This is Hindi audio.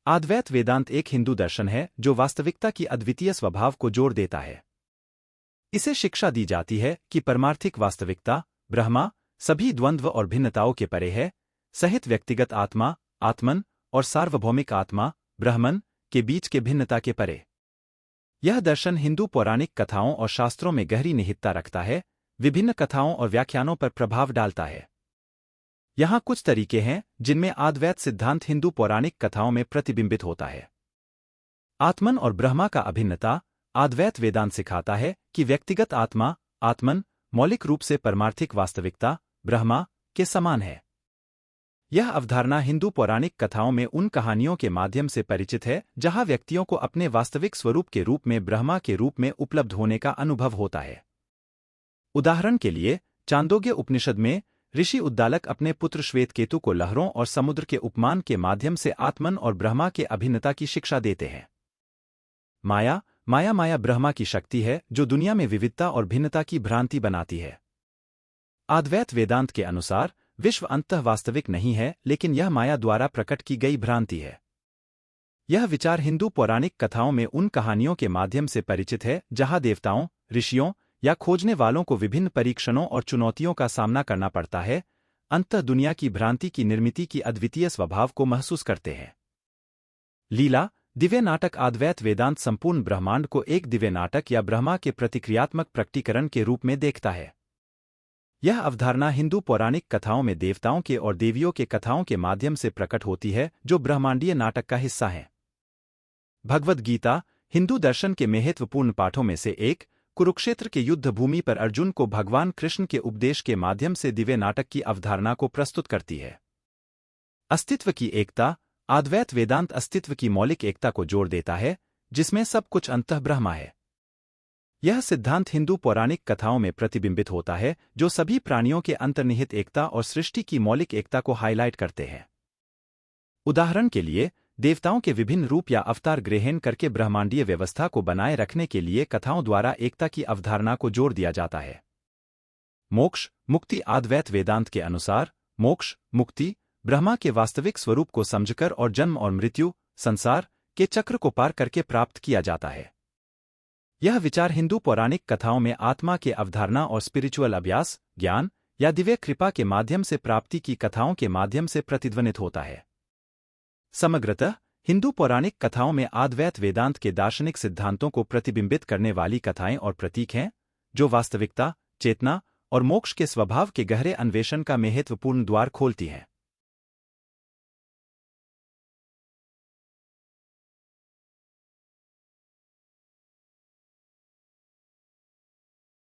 अद्वैत वेदांत एक हिंदू दर्शन है जो वास्तविकता की अद्वितीय स्वभाव को जोड़ देता है। इसे शिक्षा दी जाती है कि परमार्थिक वास्तविकता, ब्रह्मा, सभी द्वंद्व और भिन्नताओं के परे है, सहित व्यक्तिगत आत्मा, आत्मन, और सार्वभौमिक आत्मा, ब्रह्मन, के बीच के भिन्नता के परे। यह दर्शन हिंदू पौराणिक कथाओं और शास्त्रों में गहरी निहितता रखता है, विभिन्न कथाओं और व्याख्यानों पर प्रभाव डालता है। यहाँ कुछ तरीके हैं जिनमें अद्वैत सिद्धांत हिंदू पौराणिक कथाओं में प्रतिबिंबित होता है। आत्मन और ब्रह्मा का अभिन्नता। अद्वैत वेदांत सिखाता है कि व्यक्तिगत आत्मा, आत्मन, मौलिक रूप से परमार्थिक वास्तविकता, ब्रह्मा, के समान है। यह अवधारणा हिंदू पौराणिक कथाओं में उन कहानियों के माध्यम से परिचित है जहां व्यक्तियों को अपने वास्तविक स्वरूप के रूप में ब्रह्मा के रूप में उपलब्ध होने का अनुभव होता है। उदाहरण के लिए, चांदोग्य उपनिषद में ऋषि उद्दालक अपने पुत्र श्वेतकेतु को लहरों और समुद्र के उपमान के माध्यम से आत्मन और ब्रह्मा के अभिन्नता की शिक्षा देते हैं। माया ब्रह्मा की शक्ति है जो दुनिया में विविधता और भिन्नता की भ्रांति बनाती है। अद्वैत वेदांत के अनुसार विश्व अंततः वास्तविक नहीं है, लेकिन यह माया द्वारा प्रकट की गई भ्रांति है। यह विचार हिंदू पौराणिक कथाओं में उन कहानियों के माध्यम से परिचित है जहां देवताओं, ऋषियों या खोजने वालों को विभिन्न परीक्षणों और चुनौतियों का सामना करना पड़ता है, अंततः दुनिया की भ्रांति की निर्मिति की अद्वितीय स्वभाव को महसूस करते हैं। लीला, दिव्य नाटक। अद्वैत वेदांत संपूर्ण ब्रह्मांड को एक दिव्य नाटक या ब्रह्मा के प्रतिक्रियात्मक प्रकटीकरण के रूप में देखता है। यह अवधारणा हिंदू पौराणिक कथाओं में देवताओं के और देवियों के कथाओं के माध्यम से प्रकट होती है जो ब्रह्मांडीय नाटक का हिस्सा हैं। भगवद गीता, हिंदू दर्शन के महत्वपूर्ण पाठों में से एक, कुरुक्षेत्र के युद्ध भूमि पर अर्जुन को भगवान कृष्ण के उपदेश के माध्यम से दिव्य नाटक की अवधारणा को प्रस्तुत करती है। अस्तित्व की एकता। अद्वैत वेदांत अस्तित्व की मौलिक एकता को जोड़ देता है, जिसमें सब कुछ अंततः ब्रह्मा है। यह सिद्धांत हिंदू पौराणिक कथाओं में प्रतिबिंबित होता है जो सभी प्राणियों के अंतर्निहित एकता और सृष्टि की मौलिक एकता को हाईलाइट करते हैं। उदाहरण के लिए, देवताओं के विभिन्न रूप या अवतार ग्रहण करके ब्रह्मांडीय व्यवस्था को बनाए रखने के लिए कथाओं द्वारा एकता की अवधारणा को जोड़ दिया जाता है। मोक्ष, मुक्ति। अद्वैत वेदांत के अनुसार मोक्ष, मुक्ति, ब्रह्मा के वास्तविक स्वरूप को समझकर और जन्म और मृत्यु, संसार के चक्र को पार करके प्राप्त किया जाता है। यह विचार हिंदू पौराणिक कथाओं में आत्मा के अवधारणा और स्पिरिचुअल अभ्यास, ज्ञान या दिव्य कृपा के माध्यम से प्राप्ति की कथाओं के माध्यम से प्रतिध्वनित होता है। समग्रतः हिंदू पौराणिक कथाओं में अद्वैत वेदांत के दार्शनिक सिद्धांतों को प्रतिबिंबित करने वाली कथाएं और प्रतीक हैं, जो वास्तविकता, चेतना और मोक्ष के स्वभाव के गहरे अन्वेषण का महत्वपूर्ण द्वार खोलती हैं।